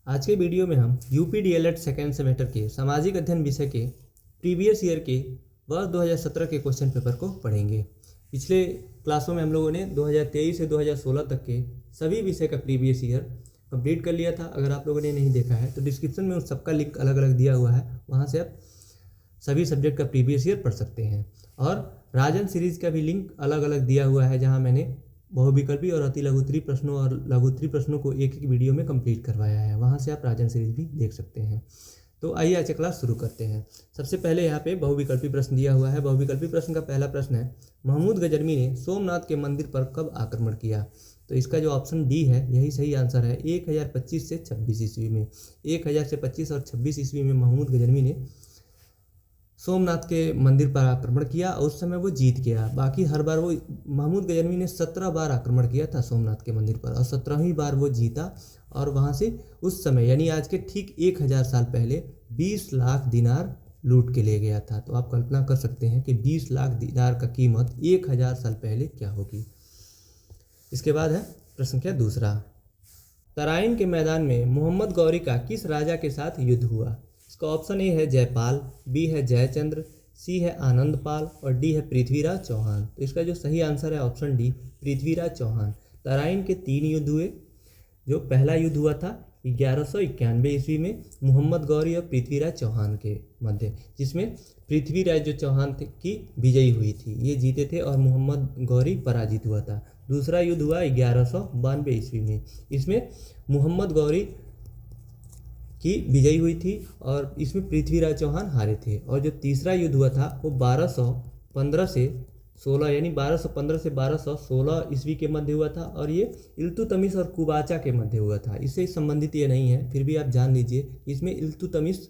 आज के वीडियो में हम यूपी डीएलएड सेकेंड सेमेस्टर के सामाजिक अध्ययन विषय के प्रीवियस ईयर के वर्ष 2017 के क्वेश्चन पेपर को पढ़ेंगे। पिछले क्लासों में हम लोगों ने 2023 से 2016 तक के सभी विषय का प्रीवियस ईयर कंप्लीट कर लिया था। अगर आप लोगों ने नहीं देखा है तो डिस्क्रिप्शन में उन सबका लिंक अलग अलग दिया हुआ है, वहाँ से आप सभी सब्जेक्ट का प्रीवियस ईयर पढ़ सकते हैं। और राजन सीरीज़ का भी लिंक अलग अलग दिया हुआ है, जहाँ मैंने बहुविकल्पी और अति लघुत्तरी प्रश्नों और लघुत्तरी प्रश्नों को एक एक वीडियो में कंप्लीट करवाया है, वहाँ से आप राजन सीरीज भी देख सकते हैं। तो आइए आज क्लास शुरू करते हैं। सबसे पहले यहाँ पे बहुविकल्पी प्रश्न दिया हुआ है। बहुविकल्पी प्रश्न का पहला प्रश्न है, महमूद गजनवी ने सोमनाथ के मंदिर पर कब आक्रमण किया? तो इसका जो ऑप्शन डी है यही सही आंसर है, 1025 से 26 ईस्वी में। 1000 से 25 और 26 ईस्वी में महमूद गजनवी ने सोमनाथ के मंदिर पर आक्रमण किया और उस समय वो जीत गया। बाकी हर बार वो महमूद गजनवी ने 17 बार आक्रमण किया था सोमनाथ के मंदिर पर और 17वीं बार वो जीता। और वहाँ से उस समय यानी आज के ठीक 1000 साल पहले 20 लाख दिनार लूट के ले गया था। तो आप कल्पना कर सकते हैं कि 20 लाख दिनार का कीमत 1000 साल पहले क्या होगी। इसके बाद है प्रश्न संख्या दूसरा, तराइन के मैदान में मोहम्मद गौरी का किस राजा के साथ युद्ध हुआ? इसका ऑप्शन ए है जयपाल, बी है जयचंद्र, सी है आनंदपाल और डी है पृथ्वीराज चौहान। तो इसका जो सही आंसर है ऑप्शन डी, पृथ्वीराज चौहान। तराइन के 3 युद्ध हुए। जो पहला युद्ध हुआ था 1191 ईस्वी में मोहम्मद गौरी और पृथ्वीराज चौहान के मध्य, जिसमें पृथ्वीराज जो चौहान की विजयी हुई थी, ये जीते थे और मोहम्मद गौरी पराजित हुआ था। दूसरा युद्ध हुआ 1192 ईस्वी में, इसमें मोहम्मद गौरी की विजयी हुई थी और इसमें पृथ्वीराज चौहान हारे थे। और जो तीसरा युद्ध हुआ था वो 1215 से 16 यानी 1215 से 1216 ईस्वी के मध्य हुआ था और ये इल्तुतमिश और कुबाचा के मध्य हुआ था। इससे संबंधित ये नहीं है, फिर भी आप जान लीजिए इसमें इल्तुतमिश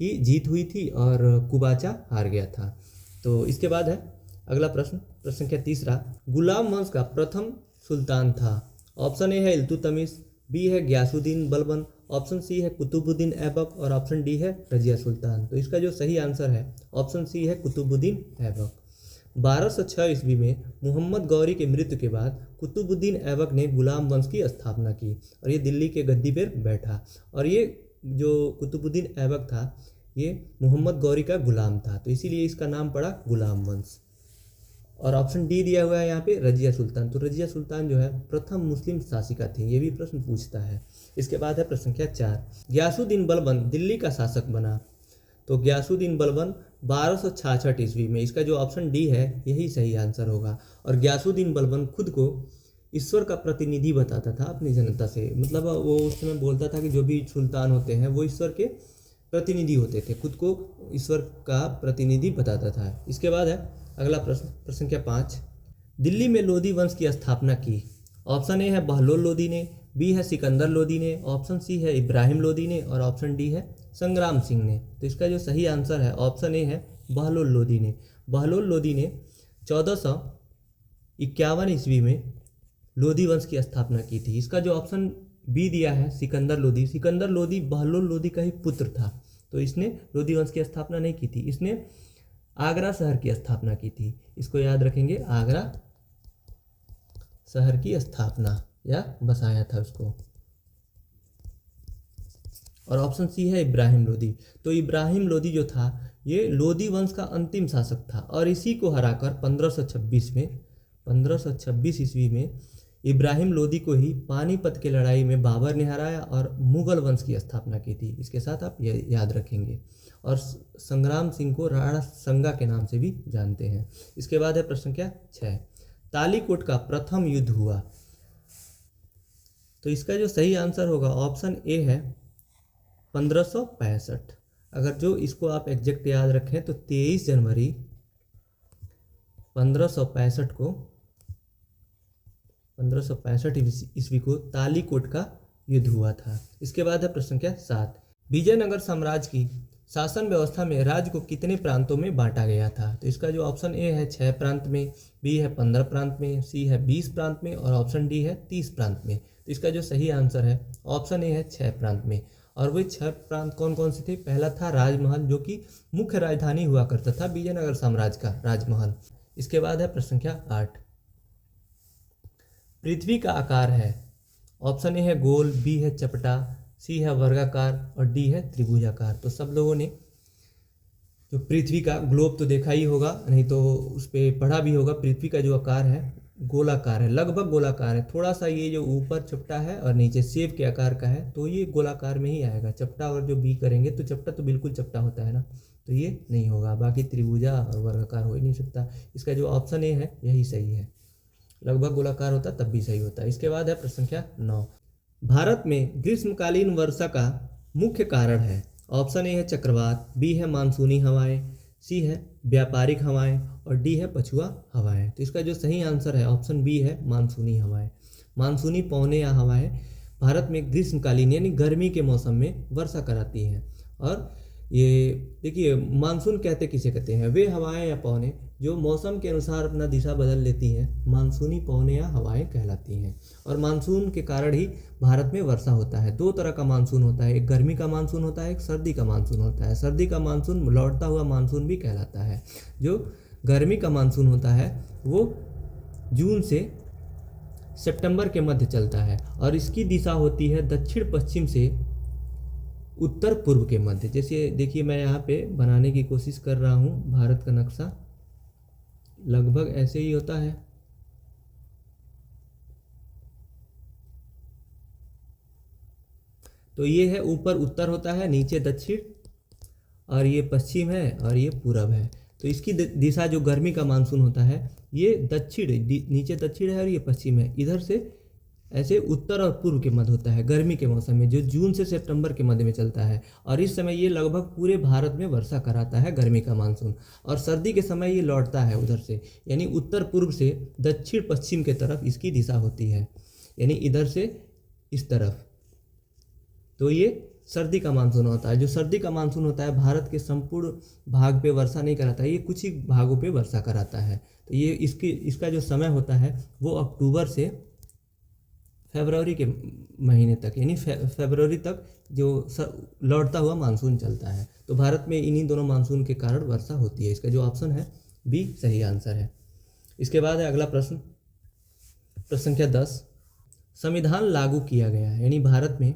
की जीत हुई थी और कुबाचा हार गया था। तो इसके बाद है अगला प्रश्न, प्रश्न संख्या तीसरा, गुलाम वंश का प्रथम सुल्तान था? ऑप्शन ए है इल्तुतमिश, बी है गयासुद्दीन बलबन, ऑप्शन सी है कुतुबुद्दीन ऐबक और ऑप्शन डी है रजिया सुल्तान। तो इसका जो सही आंसर है ऑप्शन सी है कुतुबुद्दीन ऐबक। 1206 ईस्वी में मोहम्मद गौरी के मृत्यु के बाद कुतुबुद्दीन ऐबक ने गुलाम वंश की स्थापना की और ये दिल्ली के गद्दी पर बैठा। और ये जो कुतुबुद्दीन ऐबक था ये मोहम्मद गौरी का गुलाम था, तो इसीलिए इसका नाम पड़ा गुलाम वंश। और ऑप्शन डी दिया हुआ है यहाँ पे रजिया सुल्तान। तो रजिया सुल्तान जो है प्रथम मुस्लिम शासिका थी, ये भी प्रश्न पूछता है। इसके बाद है प्रश्न संख्या 4, गयासुद्दीन बलबन दिल्ली का शासक बना? तो गयासुद्दीन बलबन 1266 ईस्वी में, इसका जो ऑप्शन डी है यही सही आंसर होगा। और गयासुद्दीन बलबन खुद को ईश्वर का प्रतिनिधि बताता था अपनी जनता से, मतलब वो उस समय बोलता था कि जो भी सुल्तान होते हैं वो ईश्वर के प्रतिनिधि होते थे, खुद को ईश्वर का प्रतिनिधि बताता था। इसके बाद है अगला प्रश्न, प्रश्न संख्या 5, दिल्ली में लोधी वंश की स्थापना की? ऑप्शन ए है बहलोल लोधी ने, बी है सिकंदर लोधी ने, ऑप्शन सी है इब्राहिम लोधी ने और ऑप्शन डी है संग्राम सिंह ने। तो इसका जो सही आंसर है ऑप्शन ए है बहलोल लोधी ने। बहलोल लोधी ने 1451 ईस्वी में लोधी वंश की स्थापना की थी। इसका जो ऑप्शन बी दिया है सिकंदर लोधी, सिकंदर लोधी बहलोल लोधी का ही पुत्र था, तो इसने लोधी वंश की स्थापना नहीं की थी, इसने आगरा शहर की स्थापना की थी। इसको याद रखेंगे, आगरा शहर की स्थापना या बसाया था उसको। और ऑप्शन सी है इब्राहिम लोधी। तो इब्राहिम लोधी जो था ये लोधी वंश का अंतिम शासक था और इसी को हराकर 1526 ईस्वी में इब्राहिम लोधी को ही पानीपत की लड़ाई में बाबर ने हराया और मुगल वंश की स्थापना की थी। इसके साथ आप याद रखेंगे। और संग्राम सिंह को राणा संगा के नाम से भी जानते हैं। इसके बाद है प्रश्न संख्या 6, तालीकोट का प्रथम युद्ध हुआ? तो इसका जो सही आंसर होगा ऑप्शन ए है 1565। अगर जो इसको आप एग्जैक्ट याद रखें तो 23 जनवरी 1565 ईस्वी को तालीकोट का युद्ध हुआ था। इसके बाद है प्रश्न संख्या 7, विजयनगर साम्राज्य की शासन व्यवस्था में राज्य को कितने प्रांतों में बांटा गया था? तो इसका जो ऑप्शन ए है 6 प्रांत में, बी है 15 प्रांत में, सी है 20 प्रांत में और ऑप्शन डी है 30 प्रांत में। तो इसका जो सही आंसर है ऑप्शन ए है 6 प्रांत में। और वही 6 प्रांत कौन कौन से थे? पहला था राजमहल, जो कि मुख्य राजधानी हुआ करता था विजयनगर साम्राज्य का राजमहल। इसके बाद है प्रश्न संख्या 8, पृथ्वी का आकार है? ऑप्शन ए है गोल, बी है चपटा, सी है वर्गाकार और डी है त्रिभुजाकार। तो सब लोगों ने जो पृथ्वी का ग्लोब तो देखा ही होगा, नहीं तो उस पर पढ़ा भी होगा। पृथ्वी का जो आकार है गोलाकार है, लगभग गोलाकार है। थोड़ा सा ये जो ऊपर चपटा है और नीचे सेब के आकार का है, तो ये गोलाकार में ही आएगा। चपटा और जो बी करेंगे तो चपटा तो बिल्कुल चपटा होता है ना, तो ये नहीं होगा। बाकी त्रिभुजा और वर्गाकार हो ही नहीं सकता। इसका जो ऑप्शन ए है यही सही है। लगभग गोलाकार होता तब भी सही होता। इसके बाद है प्रश्न संख्या 9। भारत में ग्रीष्मकालीन वर्षा का मुख्य कारण है। ऑप्शन ए है चक्रवात, बी है मानसूनी हवाएं, सी है व्यापारिक हवाएं और डी है पछुआ हवाएं। तो इसका जो सही आंसर है ऑप्शन बी है मानसूनी हवाएं। मानसूनी पवनें या हवाएं भारत में ग्रीष्मकालीन यानी गर्मी के मौसम में वर्षा कराती हैं। और ये देखिए, मानसून कहते किसे कहते हैं? वे हवाएं या पवनें जो मौसम के अनुसार अपना दिशा बदल लेती हैं, मानसूनी पवनें या हवाएं कहलाती हैं। और मानसून के कारण ही भारत में वर्षा होता है। दो तरह का मानसून होता है, एक गर्मी का मानसून होता है, एक सर्दी का मानसून होता है। सर्दी का मानसून लौटता हुआ मानसून भी कहलाता है। जो गर्मी का मानसून होता है वो जून से सितंबर के मध्य चलता है और इसकी दिशा होती है दक्षिण पश्चिम से उत्तर पूर्व के मध्य। जैसे देखिए, मैं यहाँ पे बनाने की कोशिश कर रहा हूँ भारत का नक्शा, लगभग ऐसे ही होता है। तो ये है ऊपर उत्तर होता है, नीचे दक्षिण, और ये पश्चिम है और ये पूरब है। तो इसकी दिशा जो गर्मी का मानसून होता है ये दक्षिण, नीचे दक्षिण है और ये पश्चिम है। इधर से ऐसे उत्तर और पूर्व के मध्य होता है गर्मी के मौसम में, जो जून से सितंबर के मध्य में चलता है। और इस समय ये लगभग पूरे भारत में वर्षा कराता है गर्मी का मानसून। और सर्दी के समय ये लौटता है उधर से, यानी उत्तर पूर्व से दक्षिण पश्चिम के तरफ इसकी दिशा होती है, यानी इधर से इस तरफ। तो ये सर्दी का मानसून होता है। जो सर्दी का मानसून होता है भारत के संपूर्ण भाग पे वर्षा नहीं कराता है, ये कुछ ही भागों पे वर्षा कराता है। तो ये इसका जो समय होता है वो अक्टूबर से फरवरी के महीने तक, यानी फरवरी तक जो लौटता हुआ मानसून चलता है। तो भारत में इन्हीं दोनों मानसून के कारण वर्षा होती है। इसका जो ऑप्शन है बी सही आंसर है। इसके बाद है अगला प्रश्न, प्रश्न संख्या 10। संविधान लागू किया गया है, यानी भारत में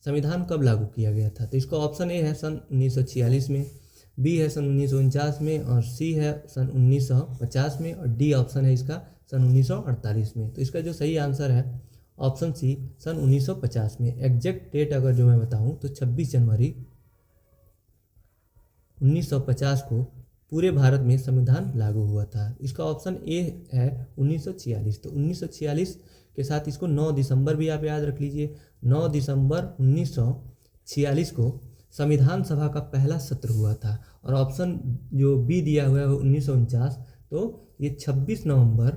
संविधान कब लागू किया गया था? तो इसका ऑप्शन ए है सन 1946 में, बी है सन 1949 में और सी है सन 1950 में और डी ऑप्शन है इसका सन 1948 में। तो इसका जो सही आंसर है ऑप्शन सी सन 1950 में। एग्जैक्ट डेट अगर जो मैं बताऊं तो 26 जनवरी 1950 को पूरे भारत में संविधान लागू हुआ था। इसका ऑप्शन ए है 1946। तो 1946 के साथ इसको 9 दिसंबर भी आप याद रख लीजिए। 9 दिसंबर 1946 को संविधान सभा का पहला सत्र हुआ था। और ऑप्शन जो बी दिया हुआ है 1949, तो ये 26 नवंबर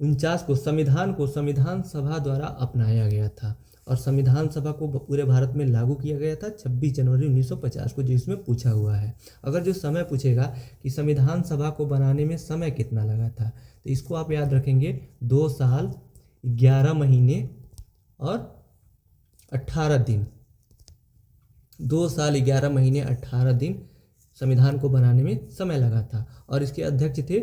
1949 को संविधान सभा द्वारा अपनाया गया था। और संविधान सभा को पूरे भारत में लागू किया गया था 26 जनवरी 1950 को, जिसमें पूछा हुआ है। अगर जो समय पूछेगा कि संविधान सभा को बनाने में समय कितना लगा था, तो इसको आप याद रखेंगे 2 साल 11 महीने और 18 दिन। 2 साल 11 महीने 18 दिन संविधान को बनाने में समय लगा था। और इसके अध्यक्ष थे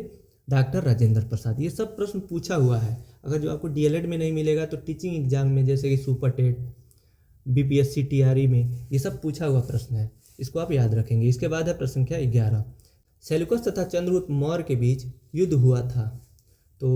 डॉक्टर राजेंद्र प्रसाद। ये सब प्रश्न पूछा हुआ है। अगर जो आपको डीएलएड में नहीं मिलेगा तो टीचिंग एग्जाम में, जैसे कि सुपर टेट, बीपीएससी, टीआरई में ये सब पूछा हुआ प्रश्न है, इसको आप याद रखेंगे। इसके बाद है प्रश्न संख्या 11। सेल्यूकस तथा चंद्रगुप्त मौर्य के बीच युद्ध हुआ था। तो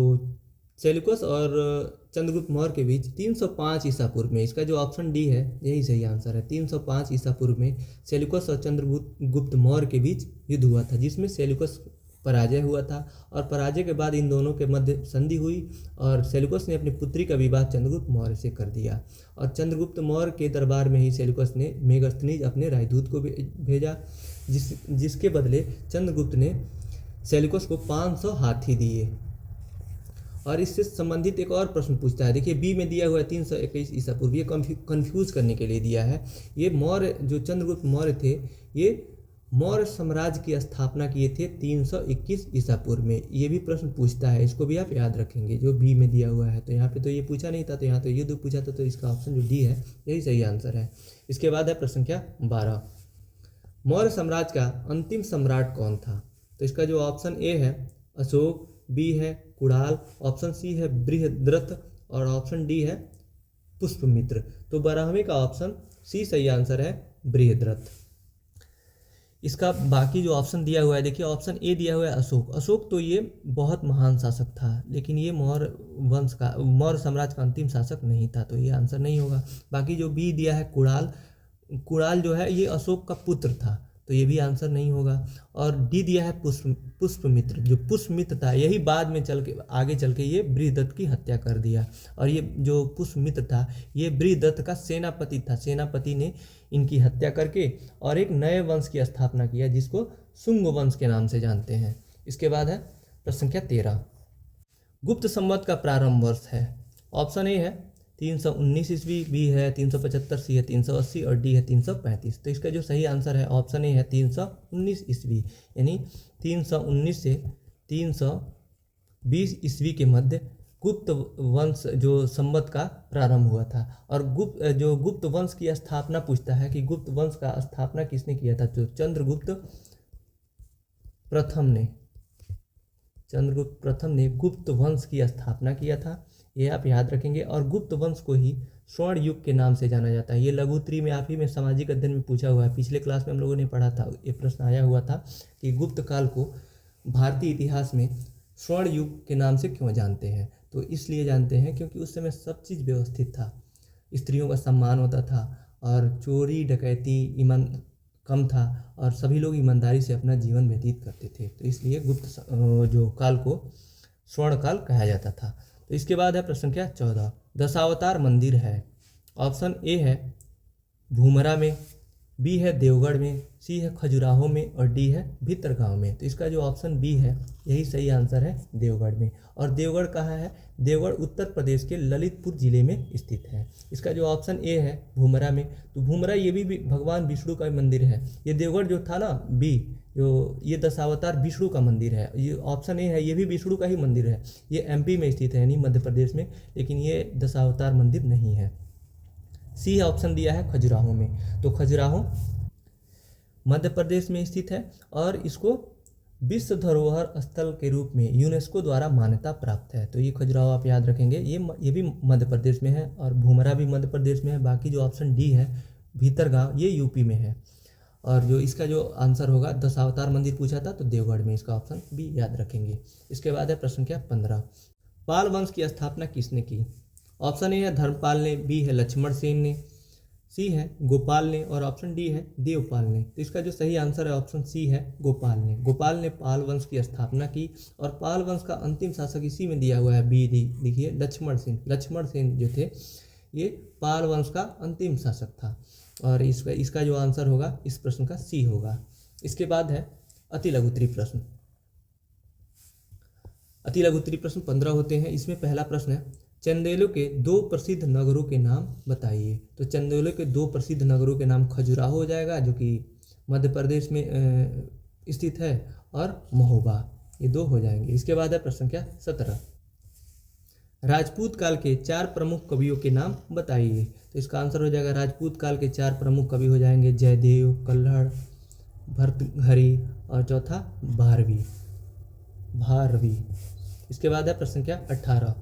सेल्यूकस और चंद्रगुप्त मौर्य के बीच 305 ईसा पूर्व में। इसका जो ऑप्शन डी है यही सही आंसर है। 305 ईसा पूर्व में सेल्यूकस और चंद्रगुप्त मौर्य के बीच युद्ध हुआ था, जिसमें सेल्यूकस पराजय हुआ था। और पराजय के बाद इन दोनों के मध्य संधि हुई और सेल्यूकस ने अपनी पुत्री का विवाह चंद्रगुप्त मौर्य से कर दिया। और चंद्रगुप्त मौर्य के दरबार में ही सेल्यूकस ने मेगस्थनीज अपने राजदूत को भेजा, जिसके बदले चंद्रगुप्त ने सेल्यूकस को 500 हाथी दिए। और इससे संबंधित एक और प्रश्न पूछता है। देखिए, बी में दिया हुआ है 321 ईसा पूर्व, ये कन्फ्यूज़ करने के लिए दिया है। ये मौर्य जो चंद्रगुप्त मौर्य थे, ये मौर्य साम्राज्य की स्थापना किए थे 321 ईसा पूर्व में। ये भी प्रश्न पूछता है, इसको भी आप याद रखेंगे, जो बी में दिया हुआ है। तो यहाँ पे तो ये पूछा नहीं था, तो यहाँ तो युद्ध पूछा था, तो इसका ऑप्शन जो डी है यही सही आंसर है। इसके बाद है प्रश्न संख्या 12। मौर्य साम्राज्य का अंतिम सम्राट कौन था? तो इसका जो ऑप्शन ए है अशोक, बी है कुणाल, ऑप्शन सी है बृहद्रथ और ऑप्शन डी है पुष्पमित्र। तो 12वें का ऑप्शन सी सही आंसर है, बृहद्रथ। इसका बाकी जो ऑप्शन दिया हुआ है, देखिए ऑप्शन ए दिया हुआ है अशोक। अशोक तो ये बहुत महान शासक था, लेकिन ये मौर्य साम्राज्य का अंतिम शासक नहीं था, तो ये आंसर नहीं होगा। बाकी जो बी दिया है कुणाल, कुणाल जो है ये अशोक का पुत्र था, तो ये भी आंसर नहीं होगा। और डी दिया है पुष्पमित्र। जो पुष्पमित्र था यही बाद में आगे चल के ये बृहदत्त की हत्या कर दिया। और ये जो पुष्पमित्र था ये बृहदत्त का सेनापति था। सेनापति ने इनकी हत्या करके और एक नए वंश की स्थापना किया जिसको शुंग वंश के नाम से जानते हैं। इसके बाद है प्रश्न संख्या 13, गुप्त संवत का प्रारंभ वर्ष है। ऑप्शन ए है 319 ईस्वी, बी है 375, सी है 380 और डी है 335। तो इसका जो सही आंसर है ऑप्शन ए है 319 ईस्वी, यानी 319 से 320 ईस्वी के मध्य गुप्त वंश जो संवत का प्रारंभ हुआ था। और गुप्त वंश की स्थापना पूछता है कि गुप्त वंश का स्थापना किसने किया था, तो चंद्रगुप्त प्रथम ने गुप्त वंश की स्थापना किया था, ये आप याद रखेंगे। और गुप्त वंश को ही स्वर्ण युग के नाम से जाना जाता है। ये लघु में आप ही में सामाजिक अध्ययन में पूछा हुआ है, पिछले क्लास में हम लोगों ने पढ़ा था, ये प्रश्न आया हुआ था कि गुप्त काल को भारतीय इतिहास में स्वर्ण युग के नाम से क्यों जानते हैं। तो इसलिए जानते हैं क्योंकि उस समय सब चीज़ व्यवस्थित था, स्त्रियों का सम्मान होता था और चोरी डकैती कम था और सभी लोग ईमानदारी से अपना जीवन व्यतीत करते थे। तो इसलिए गुप्त जो काल को स्वर्ण काल कहा जाता था। तो इसके बाद है प्रश्न संख्या 14, दशावतार मंदिर है। ऑप्शन ए है भूमरा में, बी है देवगढ़ में, सी है खजुराहो में और डी है भीतरगांव में। तो इसका जो ऑप्शन बी है यही सही आंसर है, देवगढ़ में। और देवगढ़ कहाँ है, देवगढ़ उत्तर प्रदेश के ललितपुर जिले में स्थित है। इसका जो ऑप्शन ए है भूमरा में, तो भूमरा ये भी भगवान विष्णु का मंदिर है। ये देवगढ़ जो था ना बी, जो ये दशावतार विष्णु का मंदिर है, ये ऑप्शन ए है, ये भी विष्णु का ही मंदिर है। ये एमपी में स्थित है यानी मध्य प्रदेश में, लेकिन ये दशावतार मंदिर नहीं है। सी ऑप्शन दिया है खजुराहो में, तो खजुराहो मध्य प्रदेश में स्थित है और इसको विश्व धरोहर स्थल के रूप में यूनेस्को द्वारा मान्यता प्राप्त है। तो ये खजुराहो आप याद रखेंगे, ये भी मध्य प्रदेश में है और भूमरा भी मध्य प्रदेश में है। बाकी जो ऑप्शन डी है भीतरगांव ये यूपी में है। और जो इसका जो आंसर होगा, दशावतार मंदिर पूछा था तो देवगढ़ में, इसका ऑप्शन बी याद रखेंगे। इसके बाद है प्रश्न संख्या 15, पाल वंश की स्थापना किसने की। ऑप्शन ए है धर्मपाल ने, बी है लक्ष्मण सेन ने, सी है गोपाल ने और ऑप्शन डी है देवपाल ने। तो इसका जो सही आंसर है ऑप्शन सी है गोपाल ने। गोपाल ने पाल वंश की स्थापना की और पाल वंश का अंतिम शासक इसी में दिया हुआ है, बी देखिए लक्ष्मण सेन। लक्ष्मण सेन जो थे ये पाल वंश का अंतिम शासक था और इसका जो आंसर होगा इस प्रश्न का सी होगा। इसके बाद है अति लघुत्तरीय प्रश्न। अति लघुत्तरीय प्रश्न 15 होते हैं। इसमें पहला प्रश्न है चंदेलों के 2 प्रसिद्ध नगरों के नाम बताइए। तो चंदेलों के 2 प्रसिद्ध नगरों के नाम खजुराहो हो जाएगा जो कि मध्य प्रदेश में स्थित है, और महोबा, ये 2 हो जाएंगे। इसके बाद है प्रश्न संख्या 17, राजपूत काल के 4 प्रमुख कवियों के नाम बताइए। तो इसका आंसर हो जाएगा राजपूत काल के 4 प्रमुख कवि हो जाएंगे जयदेव, कल्हड़, भर्तृहरि और चौथा भारवी। इसके बाद है प्रश्न संख्या 18,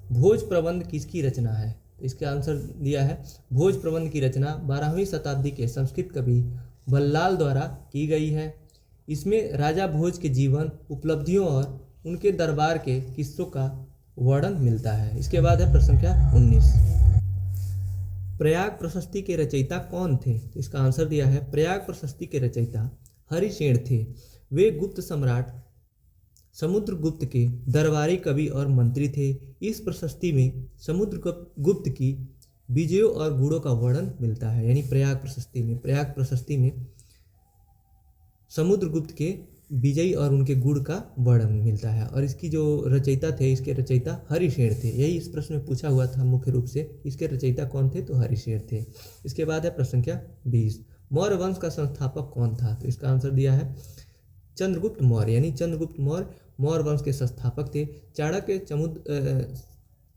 भोज प्रबंध किसकी रचना है। तो इसका आंसर दिया है भोज प्रबंध की रचना 12वीं शताब्दी के संस्कृत कवि बल्लाल द्वारा की गई है। इसमें राजा भोज के जीवन, उपलब्धियों और उनके दरबार के किस्सों का वर्णन मिलता है। इसके बाद है प्रश्न संख्या 19, प्रयाग प्रशस्ति के रचयिता कौन थे। तो इसका आंसर दिया है प्रयाग प्रशस्ति के रचयिता हरिसेन थे। वे गुप्त सम्राट समुद्रगुप्त के दरबारी कवि और मंत्री थे। इस प्रशस्ति में समुद्रगुप्त की विजयों और गुणों का वर्णन मिलता है, यानी प्रयाग प्रशस्ति में समुद्रगुप्त के विजयी और उनके गुण का वर्णन मिलता है। और इसकी जो रचयिता थे, इसके रचयिता हरिसेन थे। यही इस प्रश्न में पूछा हुआ था मुख्य रूप से, इसके रचयिता कौन थे, तो हरिसेन थे। इसके बाद है प्रश्न संख्या 20, मौर्य वंश का संस्थापक कौन था। तो इसका आंसर दिया है चंद्रगुप्त मौर्य, यानी चंद्रगुप्त मौर्य वंश के संस्थापक थे। चाणक्य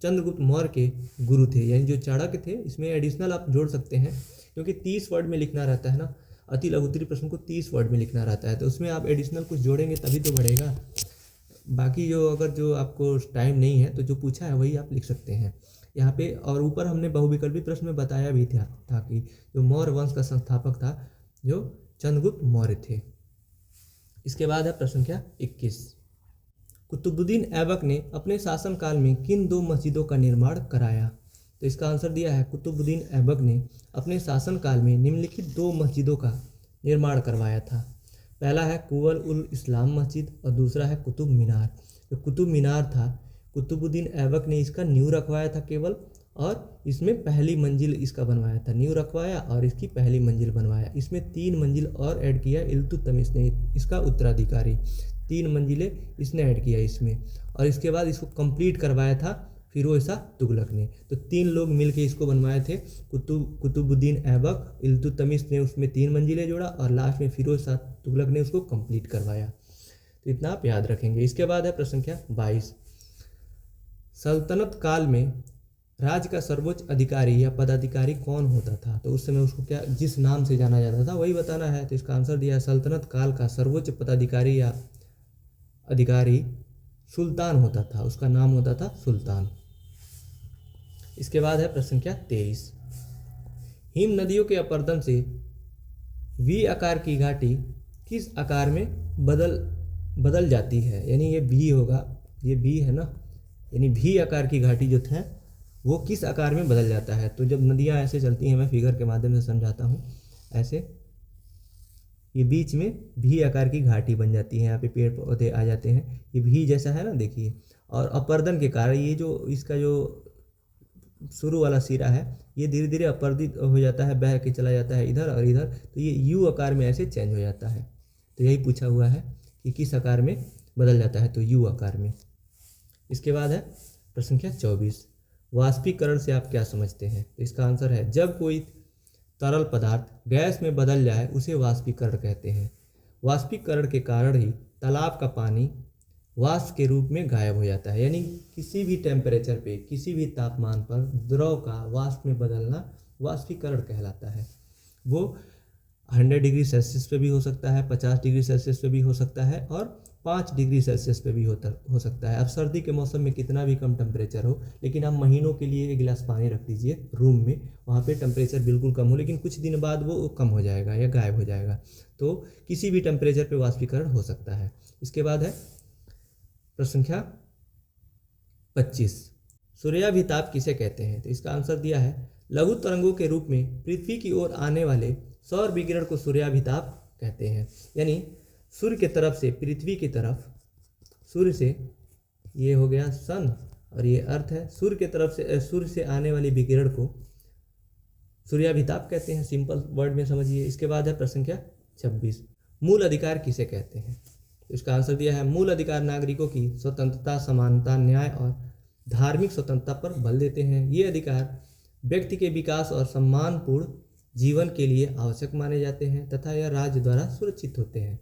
चंद्रगुप्त मौर्य के गुरु थे, यानी जो चाणक्य थे, इसमें एडिशनल आप जोड़ सकते हैं क्योंकि 30 वर्ड में लिखना रहता है ना, अति लघुत्तरीय प्रश्न को 30 वर्ड में लिखना रहता है, तो उसमें आप एडिशनल कुछ जोड़ेंगे तभी तो बढ़ेगा। बाकी जो अगर जो आपको टाइम नहीं है तो जो पूछा है वही आप लिख सकते हैं यहाँ पे। और ऊपर हमने बहुविकल्पी प्रश्न में बताया भी था कि जो मौर्य वंश का संस्थापक था जो चंद्रगुप्त मौर्य थे। इसके बाद है प्रश्न संख्या 21। कुतुबुद्दीन ऐबक ने अपने शासनकाल में किन 2 मस्जिदों का निर्माण कराया? तो इसका आंसर दिया है कुतुबुद्दीन ऐबक ने अपने शासनकाल में निम्नलिखित 2 मस्जिदों का निर्माण करवाया था। पहला है कुवल उल इस्लाम मस्जिद और दूसरा है कुतुब मीनार। जो कुतुब मीनार था कुतुबुद्दीन ऐबक ने इसका नींव रखवाया था केवल, और इसमें पहली मंजिल इसका बनवाया था। नींव रखवाया और इसकी पहली मंजिल बनवाया। इसमें 3 मंजिल और ऐड किया इल्तुतमिश ने, इसका उत्तराधिकारी। 3 मंजिलें इसने ऐड किया इसमें, और इसके बाद इसको कंप्लीट करवाया था फिरोज शाह तुगलक ने। तो 3 लोग मिलकर इसको बनवाए थे। कुतुबुद्दीन ऐबक, इल्तुतमिश ने उसमें 3 मंजिलें जोड़ा और लास्ट में फिरोज शाह तुगलक ने उसको कंप्लीट करवाया। तो इतना आप याद रखेंगे। इसके बाद है प्रश्न संख्या 22। सल्तनत काल में राज्य का सर्वोच्च अधिकारी या पदाधिकारी कौन होता था? तो उस समय उसको क्या जिस नाम से जाना जाता था वही बताना है। तो इसका आंसर दिया है सल्तनत काल का सर्वोच्च पदाधिकारी या अधिकारी सुल्तान होता था, उसका नाम होता था सुल्तान। इसके बाद है प्रश्न संख्या 23। हिम नदियों के अपर्दन से वी आकार की घाटी किस आकार में बदल जाती है? यानी ये भी होगा, ये भी है ना, यानी भी आकार की घाटी जो है वो किस आकार में बदल जाता है? तो जब नदियाँ ऐसे चलती हैं, मैं फिगर के माध्यम से समझाता हूँ, ऐसे ये बीच में भी आकार की घाटी बन जाती है, यहाँ पे पेड़ पौधे आ जाते हैं, ये भी जैसा है ना, देखिए। और अपर्दन के कारण ये जो इसका जो शुरू वाला सिरा है ये धीरे धीरे अपर्दित हो जाता है, बह के चला जाता है इधर और इधर, तो ये यू आकार में ऐसे चेंज हो जाता है। तो यही पूछा हुआ है कि किस आकार में बदल जाता है, तो यू आकार में। इसके बाद है प्रश्न संख्या 24। वाष्पीकरण से आप क्या समझते हैं? तो इसका आंसर है जब कोई तरल पदार्थ गैस में बदल जाए उसे वाष्पीकरण कहते हैं। वाष्पीकरण के कारण ही तालाब का पानी वाष्प के रूप में गायब हो जाता है। यानी किसी भी टेम्परेचर पे, किसी भी तापमान पर द्रव का वाष्प में बदलना वाष्पीकरण कहलाता है। वो 100 डिग्री सेल्सियस पे भी हो सकता है, 50 डिग्री सेल्सियस पे भी हो सकता है, और 5 डिग्री सेल्सियस पे भी हो सकता है। अब सर्दी के मौसम में कितना भी कम टेम्परेचर हो, लेकिन आप महीनों के लिए 1 गिलास पानी रख दीजिए रूम में, वहाँ पे टेम्परेचर बिल्कुल कम हो, लेकिन कुछ दिन बाद वो कम हो जाएगा या गायब हो जाएगा। तो किसी भी टेम्परेचर पे वाष्पीकरण हो सकता है। इसके बाद है प्रश्न संख्या 25। सूर्याभिताप किसे कहते हैं? तो इसका आंसर दिया है लघु तरंगों के रूप में पृथ्वी की ओर आने वाले सौर विकिरण को सूर्याभिताप कहते हैं। यानी सूर्य की तरफ से पृथ्वी की तरफ, सूर्य से, ये हो गया सन और ये अर्थ है, सूर्य की तरफ से, सूर्य से आने वाली विकिरण को सूर्याभिताप कहते हैं। सिंपल वर्ड में समझिए। इसके बाद है प्रश्न संख्या 26। मूल अधिकार किसे कहते हैं? तो इसका आंसर दिया है मूल अधिकार नागरिकों की स्वतंत्रता, समानता, न्याय और धार्मिक स्वतंत्रता पर बल देते हैं। ये अधिकार व्यक्ति के विकास और सम्मानपूर्ण जीवन के लिए आवश्यक माने जाते हैं तथा यह राज्य द्वारा सुरक्षित होते हैं।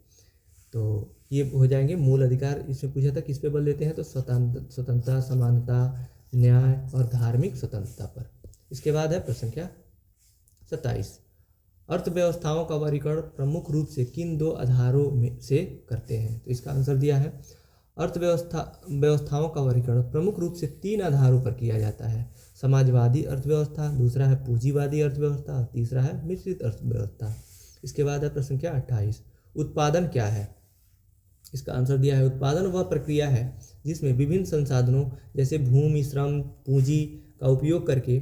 तो ये हो जाएंगे मूल अधिकार। इसमें पूछा था किस पे बल देते हैं, तो स्वतंत्रता, समानता, न्याय और धार्मिक स्वतंत्रता पर। इसके बाद है प्रश्न संख्या 27। अर्थव्यवस्थाओं का वर्गीकरण प्रमुख रूप से किन 2 आधारों में से करते हैं? तो इसका आंसर दिया है व्यवस्थाओं का वर्गीकरण प्रमुख रूप से 3 आधारों पर किया जाता है। समाजवादी अर्थव्यवस्था, दूसरा है पूंजीवादी अर्थव्यवस्था और तीसरा है मिश्रित अर्थव्यवस्था। इसके बाद है प्रश्न संख्या 28। उत्पादन क्या है? इसका आंसर दिया है उत्पादन वह प्रक्रिया है जिसमें विभिन्न संसाधनों जैसे भूमि, श्रम, पूंजी का उपयोग करके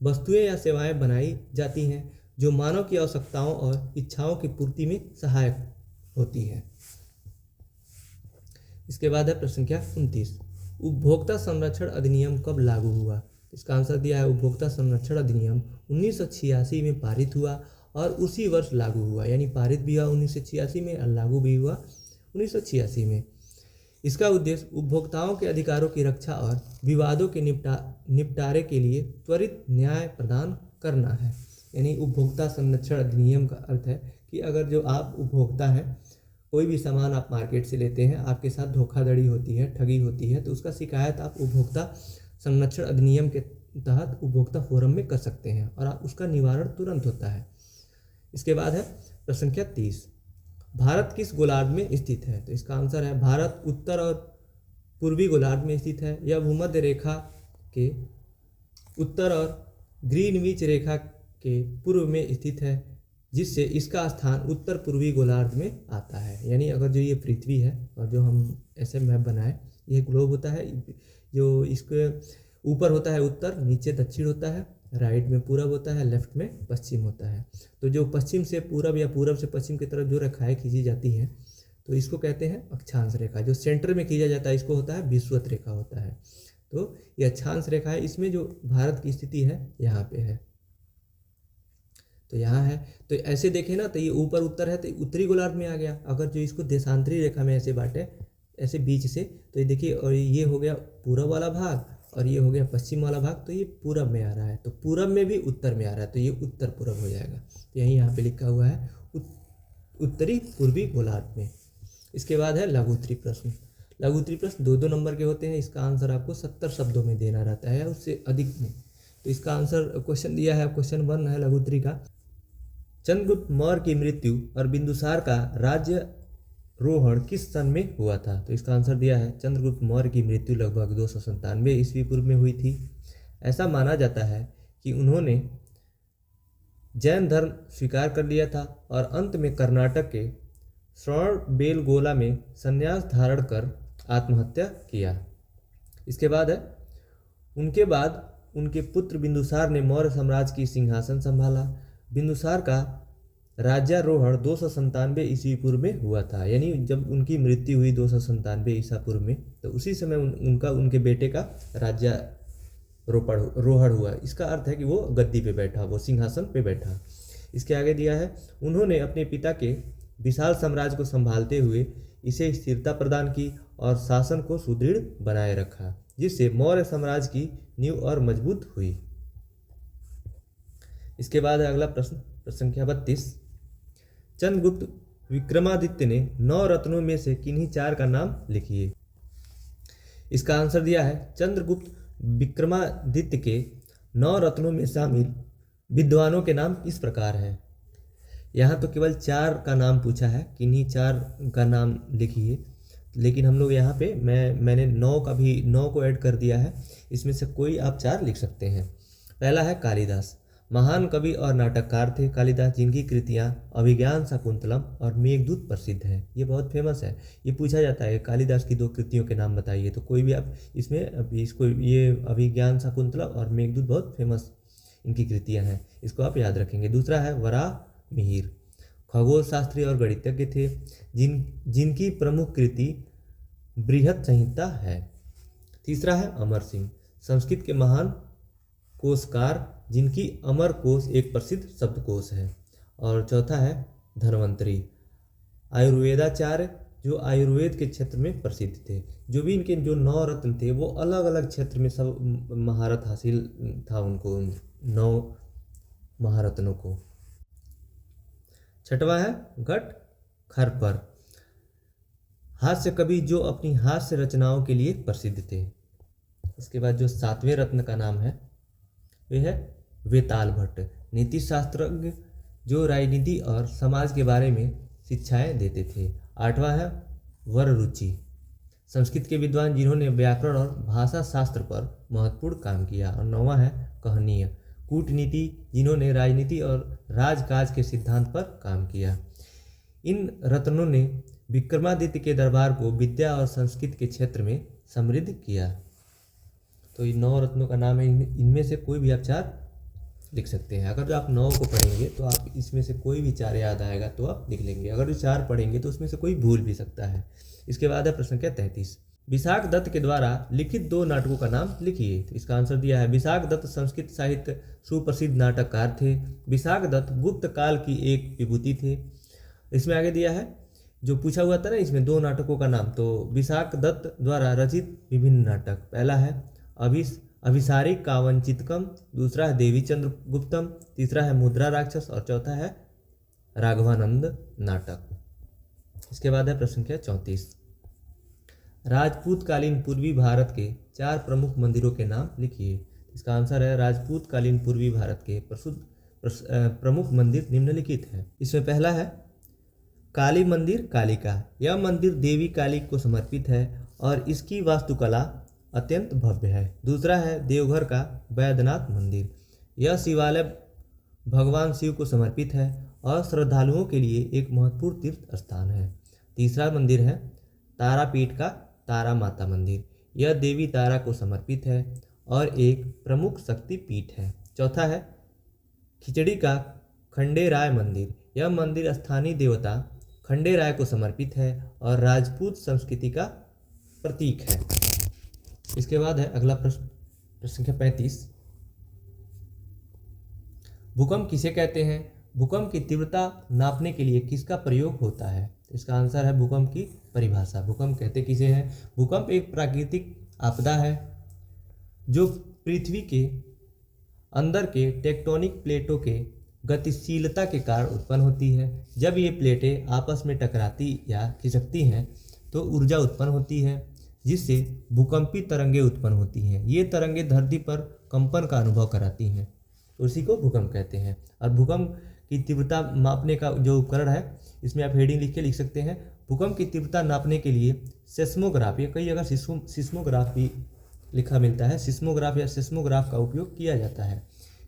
वस्तुएं या सेवाएं बनाई जाती हैं जो मानव की आवश्यकताओं और इच्छाओं की पूर्ति में सहायक होती हैं। इसके बाद है प्रश्न संख्या 29। उपभोक्ता संरक्षण अधिनियम कब लागू हुआ? इसका आंसर दिया है उपभोक्ता संरक्षण अधिनियम 1986 में पारित हुआ और उसी वर्ष लागू हुआ। यानी पारित भी हुआ 1986 में और लागू भी हुआ 1986 में। इसका उद्देश्य उपभोक्ताओं के अधिकारों की रक्षा और विवादों के निपटारे के लिए त्वरित न्याय प्रदान करना है। यानी उपभोक्ता संरक्षण अधिनियम का अर्थ है कि अगर जो आप उपभोक्ता हैं, कोई भी सामान आप मार्केट से लेते हैं, आपके साथ धोखाधड़ी होती है, ठगी होती है, तो उसका शिकायत आप उपभोक्ता संरक्षण अधिनियम के तहत उपभोक्ता फोरम में कर सकते हैं और आप उसका निवारण तुरंत होता है। इसके बाद है प्रश्न संख्या 30। भारत किस गोलार्ध में स्थित है? तो इसका आंसर है भारत उत्तर और पूर्वी गोलार्ध में स्थित है। यह भूमध्य रेखा के उत्तर और ग्रीनविच रेखा के पूर्व में स्थित है, जिससे इसका स्थान उत्तर पूर्वी गोलार्ध में आता है। यानी अगर जो ये पृथ्वी है और जो हम ऐसे मैप बनाए, ये ग्लोब होता है, जो इसके ऊपर होता है उत्तर, नीचे दक्षिण होता है, राइट में पूरब होता है, लेफ्ट में पश्चिम होता है। तो जो पश्चिम से पूरब या पूरब से पश्चिम की तरफ जो रेखाएं खींची जाती हैं, तो इसको कहते हैं अक्षांश रेखा। जो सेंटर में खींचा जाता है इसको होता है विषुवत रेखा होता है। तो ये अक्षांश रेखा है। इसमें जो भारत की स्थिति है यहाँ पे है, तो यहाँ है। तो ऐसे देखें ना, तो ये ऊपर उत्तर है, तो उत्तरी गोलार्ध में आ गया। अगर जो इसको देशांतरी रेखा में ऐसे बांटे, ऐसे बीच से, तो ये देखिए, और ये हो गया पूरब वाला भाग और ये हो गया पश्चिम वाला भाग, तो ये पूरब में आ रहा है। तो पूरब में भी उत्तर में आ रहा है, तो ये उत्तर पूरब हो जाएगा। तो यही यहाँ पे लिखा हुआ है उत्तरी पूर्वी गोलार्ध में। इसके बाद है लघुत्तरी प्रश्न। लघुत्तरी प्रश्न 2-2 नंबर के होते हैं। इसका आंसर आपको 70 शब्दों में देना रहता है, उससे अधिक में। तो इसका आंसर क्वेश्चन दिया है, क्वेश्चन 1 है लघुत्तरी का। चंद्रगुप्त मौर्य की मृत्यु और बिंदुसार का राज्यारोहण किस सन में हुआ था? तो इसका आंसर दिया है, चंद्रगुप्त मौर्य की मृत्यु लगभग 297 ईस्वी पूर्व में हुई थी। ऐसा माना जाता है कि उन्होंने जैन धर्म स्वीकार कर लिया था और अंत में कर्नाटक के श्रवणबेलगोला में संन्यास धारण कर आत्महत्या किया। इसके बाद है, उनके बाद उनके पुत्र बिंदुसार ने मौर्य साम्राज्य की सिंहासन संभाला। बिंदुसार का राज्यारोहण 297 ईस्वी पूर्व में हुआ था। यानी जब उनकी मृत्यु हुई 297 ईसा पूर्व में, तो उसी समय उनके बेटे का राज्यारोहण हुआ। इसका अर्थ है कि वो गद्दी पे बैठा, वो सिंहासन पे बैठा। इसके आगे दिया है, उन्होंने अपने पिता के विशाल साम्राज्य को संभालते हुए इसे स्थिरता प्रदान की और शासन को सुदृढ़ बनाए रखा, जिससे मौर्य साम्राज्य की नींव और मजबूत हुई। इसके बाद है अगला प्रश्न, प्रश्न संख्या 32। चंद्रगुप्त विक्रमादित्य ने 9 रत्नों में से किन्हीं 4 का नाम लिखिए। इसका आंसर दिया है, चंद्रगुप्त विक्रमादित्य के 9 रत्नों में शामिल विद्वानों के नाम इस प्रकार हैं। यहाँ तो केवल 4 का नाम पूछा है, किन्हीं 4 का नाम लिखिए, लेकिन हम लोग यहाँ पे मैंने 9 को ऐड कर दिया है। इसमें से कोई आप 4 लिख सकते हैं। पहला है कालिदास। महान कवि और नाटककार थे कालिदास, जिनकी कृतियाँ अभिज्ञान शाकुंतलम और मेघदूत प्रसिद्ध हैं। ये बहुत फेमस है। ये पूछा जाता है कालिदास की 2 कृतियों के नाम बताइए, तो कोई भी आप इसमें अभी इसको, ये अभिज्ञान शाकुंतलम और मेघदूत बहुत फेमस इनकी कृतियाँ हैं, इसको आप याद रखेंगे। दूसरा है वराहमिहिर, खगोल शास्त्री और गणितज्ञ थे, जिनकी प्रमुख कृति बृहत संहिता है। तीसरा है अमर सिंह, संस्कृत के महान कोशकार, जिनकी अमर कोश एक प्रसिद्ध शब्दकोश है। और चौथा है धन्वंतरी, आयुर्वेदाचार्य, जो आयुर्वेद के क्षेत्र में प्रसिद्ध थे। जो भी इनके जो 9 रत्न थे, वो अलग अलग क्षेत्र में सब महारत हासिल था उनको, 9 महारत्नों को। छठवां है घटखरपर, हास्य कवि, जो अपनी हास्य रचनाओं के लिए प्रसिद्ध थे। इसके बाद जो 7वें रत्न का नाम है वे है वेताल भट्ट, नीति शास्त्रज्ञ, जो राजनीति और समाज के बारे में शिक्षाएं देते थे। 8वां है वररुचि, संस्कृत के विद्वान, जिन्होंने व्याकरण और भाषा शास्त्र पर महत्वपूर्ण काम किया। और 9वां है कहनीय, कूटनीति, जिन्होंने राजनीति और राजकाज के सिद्धांत पर काम किया। इन रत्नों ने विक्रमादित्य के दरबार को विद्या और संस्कृत के क्षेत्र में समृद्ध किया। तो ये 9 रत्नों का नाम है, इनमें से कोई भी आप 4 लिख सकते हैं। अगर जो आप 9 को पढ़ेंगे तो आप इसमें से कोई भी 4 याद आएगा तो आप लिख लेंगे। अगर जो 4 पढ़ेंगे तो उसमें से कोई भूल भी सकता है। इसके बाद है प्रश्न संख्या 33। विशाख दत्त के द्वारा लिखित 2 नाटकों का नाम लिखिए। तो इसका आंसर दिया है, विशाख दत्त संस्कृत साहित्य सुप्रसिद्ध नाटककार थे। विशाख दत्त गुप्त काल की एक विभूति थे। इसमें आगे दिया है, जो पूछा हुआ था ना इसमें 2 नाटकों का नाम, तो विशाख दत्त द्वारा रचित विभिन्न नाटक। पहला है अभिसारिक कावंचितकम, दूसरा है देवी चंद्रगुप्तम, तीसरा है मुद्रा राक्षस और चौथा है राघवानंद नाटक। इसके बाद है प्रश्न संख्या 34। राजपूतकालीन पूर्वी भारत के 4 प्रमुख मंदिरों के नाम लिखिए। इसका आंसर है, राजपूतकालीन पूर्वी भारत के प्रमुख मंदिर निम्नलिखित है। इसमें पहला है काली मंदिर कालिका। यह मंदिर देवी काली को समर्पित है और इसकी वास्तुकला अत्यंत भव्य है। दूसरा है देवघर का बैद्यनाथ मंदिर। यह शिवालय भगवान शिव को समर्पित है और श्रद्धालुओं के लिए एक महत्वपूर्ण तीर्थ स्थान है। तीसरा मंदिर है तारापीठ का तारा माता मंदिर। यह देवी तारा को समर्पित है और एक प्रमुख शक्ति पीठ है। चौथा है खिचड़ी का खंडेराय मंदिर। यह मंदिर स्थानीय देवता खंडेराय को समर्पित है और राजपूत संस्कृति का प्रतीक है। इसके बाद है अगला प्रश्न, प्रश्न संख्या 35। भूकंप किसे कहते हैं? भूकंप की तीव्रता नापने के लिए किसका प्रयोग होता है? इसका आंसर है भूकंप की परिभाषा। भूकंप कहते किसे हैं? भूकंप एक प्राकृतिक आपदा है जो पृथ्वी के अंदर के टेक्टोनिक प्लेटों के गतिशीलता के कारण उत्पन्न होती है। जब ये प्लेटें आपस में टकराती या खिसकती हैं तो ऊर्जा उत्पन्न होती है जिससे भूकंपी तरंगें उत्पन्न होती हैं। ये तरंगें धरती पर कंपन का अनुभव कराती हैं, तो उसी को भूकंप कहते हैं। और भूकंप की तीव्रता मापने का जो उपकरण है, इसमें आप हेडिंग लिख के लिख सकते हैं, भूकंप की तीव्रता नापने के लिए सेस्मोग्राफ, या कई जगह सिस्मोग्राफ भी लिखा मिलता है, सिस्मोग्राफ या सेस्मोग्राफ का उपयोग किया जाता है।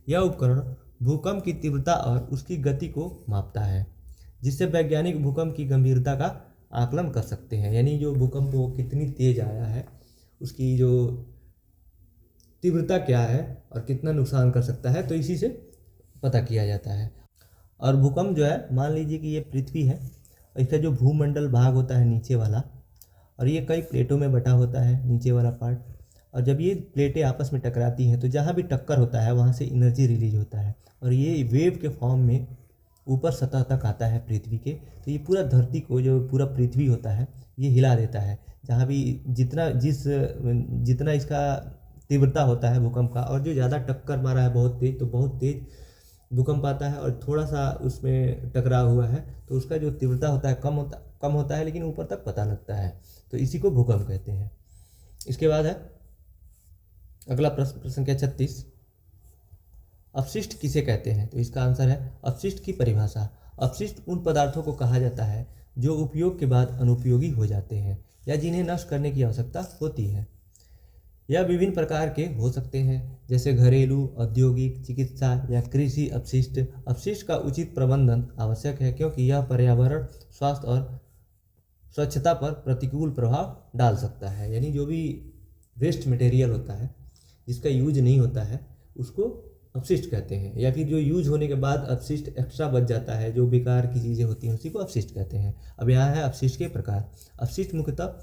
यह उपकरण भूकंप की तीव्रता और उसकी गति को मापता है, जिससे वैज्ञानिक भूकंप की गंभीरता का आकलन कर सकते हैं। यानी जो भूकंप वो कितनी तेज आया है, उसकी जो तीव्रता क्या है और कितना नुकसान कर सकता है, तो इसी से पता किया जाता है। और भूकंप जो है, मान लीजिए कि ये पृथ्वी है, इसका जो भूमंडल भाग होता है नीचे वाला, और ये कई प्लेटों में बटा होता है नीचे वाला पार्ट, और जब ये प्लेटें आपस में टकराती हैं तो जहाँ भी टक्कर होता है वहाँ से एनर्जी रिलीज होता है और ये वेव के फॉर्म में ऊपर सतह तक आता है पृथ्वी के। तो ये पूरा धरती को, जो पूरा पृथ्वी होता है, ये हिला देता है। जहाँ भी जितना इसका तीव्रता होता है भूकंप का, और जो ज़्यादा टक्कर मारा है बहुत तेज, तो बहुत तेज भूकंप आता है, और थोड़ा सा उसमें टकराव हुआ है तो उसका जो तीव्रता होता है कम होता है, लेकिन ऊपर तक पता लगता है, तो इसी को भूकंप कहते हैं। इसके बाद है अगला प्रश्न संख्या 36। अपशिष्ट किसे कहते हैं? तो इसका आंसर है अपशिष्ट की परिभाषा। अपशिष्ट उन पदार्थों को कहा जाता है जो उपयोग के बाद अनुपयोगी हो जाते हैं या जिन्हें नष्ट करने की आवश्यकता होती है। यह विभिन्न प्रकार के हो सकते हैं, जैसे घरेलू, औद्योगिक, चिकित्सा या कृषि अपशिष्ट। अपशिष्ट का उचित प्रबंधन आवश्यक है क्योंकि यह पर्यावरण, स्वास्थ्य और स्वच्छता पर प्रतिकूल प्रभाव डाल सकता है। यानी जो भी वेस्ट मटेरियल होता है, जिसका यूज नहीं होता है, उसको अपशिष्ट कहते हैं। या फिर जो यूज होने के बाद अपशिष्ट एक्स्ट्रा बच जाता है, जो बेकार की चीज़ें होती हैं, उसी को अपशिष्ट कहते हैं। अब यहाँ है अपशिष्ट के प्रकार। अपशिष्ट मुख्यतः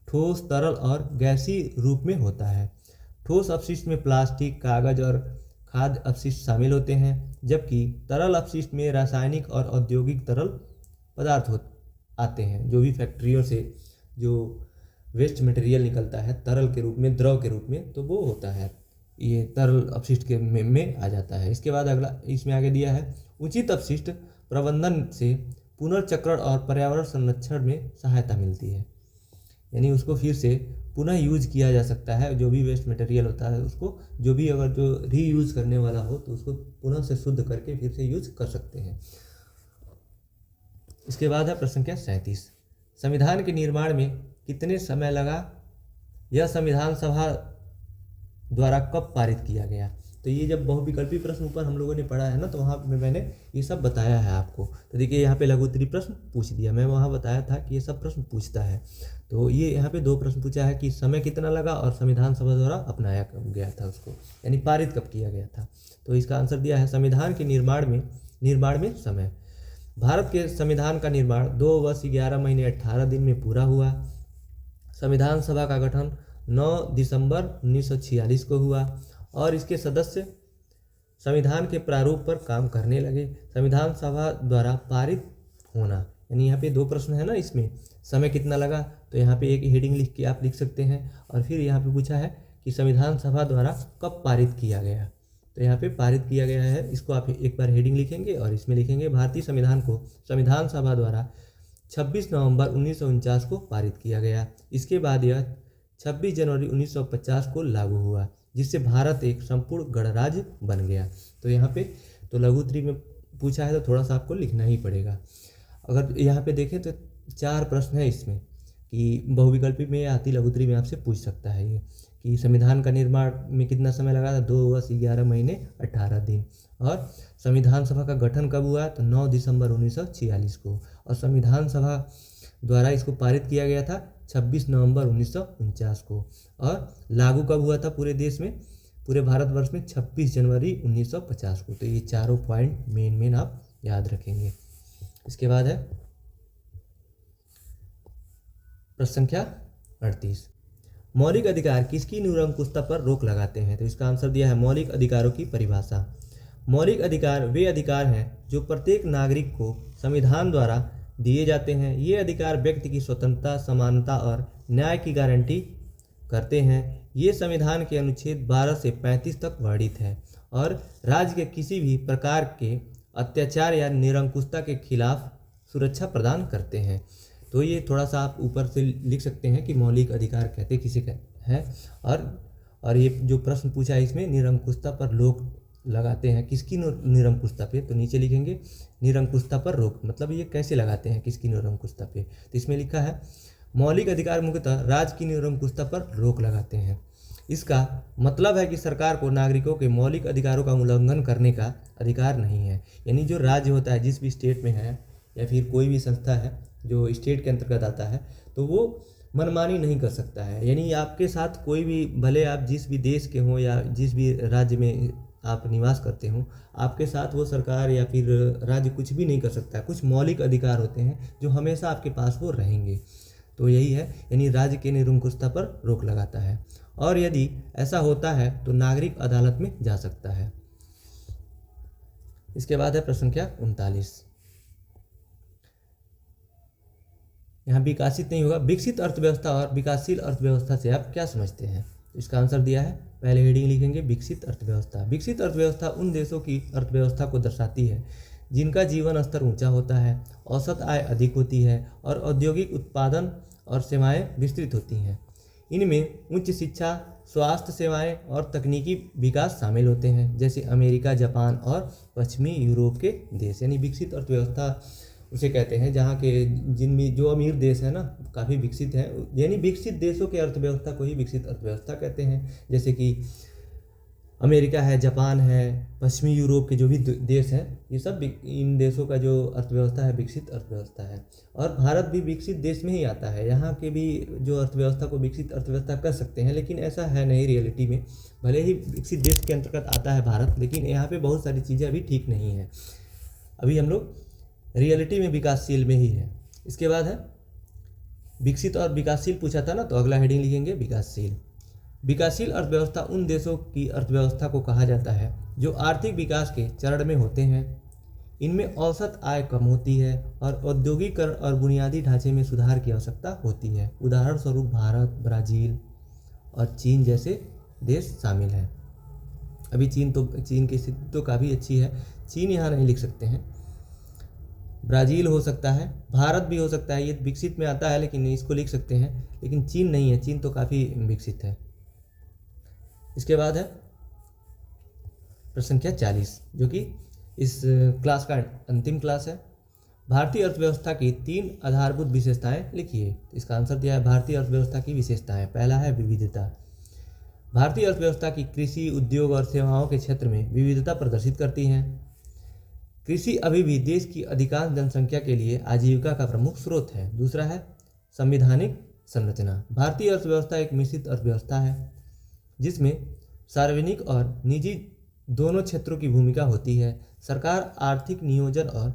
ठोस, तरल और गैसीय रूप में होता है। ठोस अपशिष्ट में प्लास्टिक, कागज और खाद्य अपशिष्ट शामिल होते हैं, जबकि तरल अपशिष्ट में रासायनिक और औद्योगिक तरल पदार्थ आते हैं। जो भी फैक्ट्रियों से जो वेस्ट मटेरियल निकलता है तरल के रूप में, द्रव के रूप में, तो वो होता है, ये तरल अपशिष्ट के में आ जाता है। इसके बाद अगला इसमें आगे दिया है, उचित अपशिष्ट प्रबंधन से पुनर्चक्रण और पर्यावरण संरक्षण में सहायता मिलती है। यानी उसको फिर से पुनः यूज किया जा सकता है। जो भी वेस्ट मटेरियल होता है उसको, जो भी अगर जो रीयूज करने वाला हो तो उसको पुनः से शुद्ध करके फिर से यूज कर सकते हैं। इसके बाद है प्रश्न संख्या 37। संविधान के निर्माण में कितने समय लगा? यह संविधान सभा द्वारा कब पारित किया गया? तो ये जब बहुविकल्पी प्रश्न ऊपर हम लोगों ने पढ़ा है ना, तो वहाँ पे मैंने ये सब बताया है आपको। तो देखिए यहाँ पे लघु उत्तरीय प्रश्न पूछ दिया, मैं वहाँ बताया था कि ये सब प्रश्न पूछता है। तो ये यहाँ पे 2 प्रश्न पूछा है कि समय कितना लगा और संविधान सभा द्वारा अपनाया कब गया था उसको, यानी पारित कब किया गया था। तो इसका आंसर दिया है संविधान के निर्माण में समय। भारत के संविधान का निर्माण 2 वर्ष 11 महीने 18 दिन में पूरा हुआ। संविधान सभा का गठन 9 दिसंबर 1946 को हुआ और इसके सदस्य संविधान के प्रारूप पर काम करने लगे। संविधान सभा द्वारा पारित होना, यानी यहाँ पे 2 प्रश्न है ना, इसमें समय कितना लगा, तो यहाँ पे एक हेडिंग लिख के आप लिख सकते हैं। और फिर यहाँ पे पूछा है कि संविधान सभा द्वारा कब पारित किया गया, तो यहाँ पे पारित किया गया है, इसको आप एक बार हेडिंग लिखेंगे और इसमें लिखेंगे भारतीय संविधान को संविधान सभा द्वारा 26 नवंबर 1949 को पारित किया गया। इसके बाद यह 26 जनवरी 1950 को लागू हुआ, जिससे भारत एक संपूर्ण गणराज्य बन गया। तो यहाँ पे तो लघु उत्तरीय में पूछा है तो थोड़ा सा आपको लिखना ही पड़ेगा। अगर यहाँ पे देखें तो 4 प्रश्न है इसमें कि बहुविकल्पी में या अति लघुत्तरी में आपसे पूछ सकता है ये कि संविधान का निर्माण में कितना समय लगा था, 2 वर्ष 11 महीने 18 दिन। और संविधान सभा का गठन कब हुआ, तो 9 दिसंबर 1946 को। और संविधान सभा द्वारा इसको पारित किया गया था 26 नवंबर 1949 को। और लागू कब हुआ था पूरे देश में, पूरे भारतवर्ष में 26 जनवरी 1950 को। तो ये चारों पॉइंट मेन आप याद रखेंगे। इसके बाद है प्रश्न संख्या 38, मौलिक अधिकार किसकी निरंकुशता पर रोक लगाते हैं। तो इसका आंसर दिया है मौलिक अधिकारों की परिभाषा। मौलिक अधिकार वे अधिकार हैं जो प्रत्येक नागरिक को संविधान द्वारा दिए जाते हैं। ये अधिकार व्यक्ति की स्वतंत्रता, समानता और न्याय की गारंटी करते हैं। ये संविधान के अनुच्छेद 12 से 35 तक वर्णित है और राज्य के किसी भी प्रकार के अत्याचार या निरंकुशता के खिलाफ सुरक्षा प्रदान करते हैं। तो ये थोड़ा सा आप ऊपर से लिख सकते हैं कि मौलिक अधिकार कहते किसे हैं। और ये जो प्रश्न पूछा है इसमें निरंकुशता पर रोक लगाते हैं, किसकी निरंकुशता पे, तो नीचे लिखेंगे निरंकुशता पर रोक, मतलब ये कैसे लगाते हैं, किसकी निरंकुशता पे। तो इसमें लिखा है मौलिक अधिकार मुख्यतः राज्य की निरंकुशता पर रोक लगाते हैं। इसका मतलब है कि सरकार को नागरिकों के मौलिक अधिकारों का उल्लंघन करने का अधिकार नहीं है। यानी जो राज्य होता है, जिस भी स्टेट में है या फिर कोई भी संस्था है जो स्टेट के अंतर्गत आता है, तो वो मनमानी नहीं कर सकता है। यानी आपके साथ कोई भी, भले आप जिस भी देश के हों या जिस भी राज्य में आप निवास करते हो, आपके साथ वो सरकार या फिर राज्य कुछ भी नहीं कर सकता है। कुछ मौलिक अधिकार होते हैं जो हमेशा आपके पास वो रहेंगे। तो यही है, यानी राज्य के निरंकुशता पर रोक लगाता है। और यदि ऐसा होता है तो नागरिक अदालत में जा सकता है। इसके बाद है प्रश्न संख्या 39, यहाँ विकासित नहीं होगा। विकसित अर्थव्यवस्था और विकासशील अर्थव्यवस्था से आप क्या समझते हैं। इसका आंसर दिया है, पहले हेडिंग लिखेंगे विकसित अर्थव्यवस्था। विकसित अर्थव्यवस्था उन देशों की अर्थव्यवस्था को दर्शाती है जिनका जीवन स्तर ऊंचा होता है, औसत आय अधिक होती है और औद्योगिक उत्पादन और सेवाएं विस्तृत होती हैं। इनमें उच्च शिक्षा, स्वास्थ्य सेवाएं और तकनीकी विकास शामिल होते हैं, जैसे अमेरिका, जापान और पश्चिमी यूरोप के देश। यानी विकसित अर्थव्यवस्था उसे कहते हैं जहाँ के जिनमें जो अमीर देश है ना, काफ़ी विकसित है, यानी विकसित देशों के अर्थव्यवस्था को ही विकसित अर्थव्यवस्था कहते हैं। जैसे कि अमेरिका है, जापान है, पश्चिमी यूरोप के जो भी देश हैं, ये सब इन देशों का जो अर्थव्यवस्था है विकसित अर्थव्यवस्था है। और भारत भी विकसित देश में ही आता है। यहाँ के भी जो अर्थव्यवस्था को विकसित अर्थव्यवस्था कर सकते हैं, लेकिन ऐसा है नहीं रियलिटी में। भले ही विकसित देश के अंतर्गत आता है भारत, लेकिन यहाँ पे बहुत सारी चीज़ें अभी ठीक नहीं है। अभी हम लोग रियलिटी में विकासशील में ही है। इसके बाद है विकसित और विकासशील पूछा था ना, तो अगला हेडिंग लिखेंगे विकासशील। विकासशील अर्थव्यवस्था उन देशों की अर्थव्यवस्था को कहा जाता है जो आर्थिक विकास के चरण में होते हैं। इनमें औसत आय कम होती है और औद्योगिकरण और बुनियादी ढांचे में सुधार की आवश्यकता होती है। उदाहरण स्वरूप भारत, ब्राज़ील और चीन जैसे देश शामिल हैं। अभी चीन की स्थिति तो काफ़ी अच्छी है, चीन यहाँ नहीं लिख सकते हैं। ब्राज़ील हो सकता है, भारत भी हो सकता है, ये विकसित में आता है लेकिन इसको लिख सकते हैं, लेकिन चीन नहीं है, चीन तो काफ़ी विकसित है। इसके बाद है प्रश्न संख्या 40, जो कि इस क्लास का अंतिम क्लास है। भारतीय अर्थव्यवस्था की 3 आधारभूत विशेषताएं लिखिए। इसका आंसर दिया है भारतीय अर्थव्यवस्था की विशेषताएं। पहला है विविधता। भारतीय अर्थव्यवस्था की कृषि, उद्योग और सेवाओं के क्षेत्र में विविधता प्रदर्शित करती हैं। कृषि अभी भी देश की अधिकांश जनसंख्या के लिए आजीविका का प्रमुख स्रोत है। दूसरा है संवैधानिक संरचना। भारतीय अर्थव्यवस्था एक मिश्रित अर्थव्यवस्था है जिसमें सार्वजनिक और निजी दोनों क्षेत्रों की भूमिका होती है। सरकार आर्थिक नियोजन और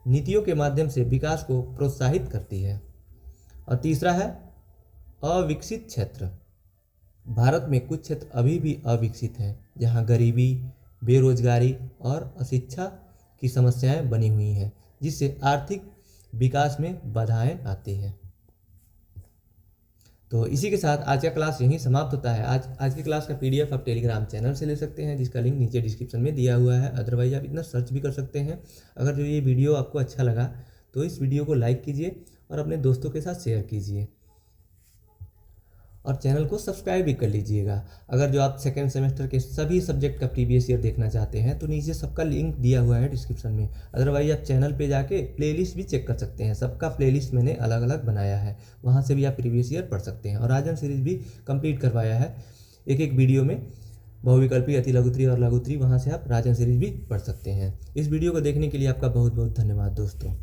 नीतियों के माध्यम से विकास को प्रोत्साहित करती है। और तीसरा है अविकसित क्षेत्र। भारत में कुछ क्षेत्र अभी भी अविकसित हैं जहां गरीबी, बेरोजगारी और अशिक्षा की समस्याएं बनी हुई हैं, जिससे आर्थिक विकास में बाधाएं आती हैं। तो इसी के साथ आज का क्लास यहीं समाप्त होता है। आज की क्लास का PDF आप टेलीग्राम चैनल से ले सकते हैं, जिसका लिंक नीचे डिस्क्रिप्शन में दिया हुआ है। अदरवाइज आप इतना सर्च भी कर सकते हैं। अगर जो ये वीडियो आपको अच्छा लगा तो इस वीडियो को लाइक कीजिए और अपने दोस्तों के साथ शेयर कीजिए। और चैनल को सब्सक्राइब भी कर लीजिएगा। अगर जो आप सेकेंड सेमेस्टर के सभी सब्जेक्ट का प्रीवियस ईयर देखना चाहते हैं तो नीचे सबका लिंक दिया हुआ है डिस्क्रिप्शन में। अदरवाइज आप चैनल पे जाके प्लेलिस्ट भी चेक कर सकते हैं, सबका प्लेलिस्ट मैंने अलग अलग बनाया है, वहाँ से भी आप प्रीवियस ईयर पढ़ सकते हैं। और राजन सीरीज भी कंप्लीट करवाया है एक एक वीडियो में, बहुविकल्पी, अति लघुत्री और लघुत्री, वहाँ से आप राजन सीरीज भी पढ़ सकते हैं। इस वीडियो को देखने के लिए आपका बहुत बहुत धन्यवाद दोस्तों।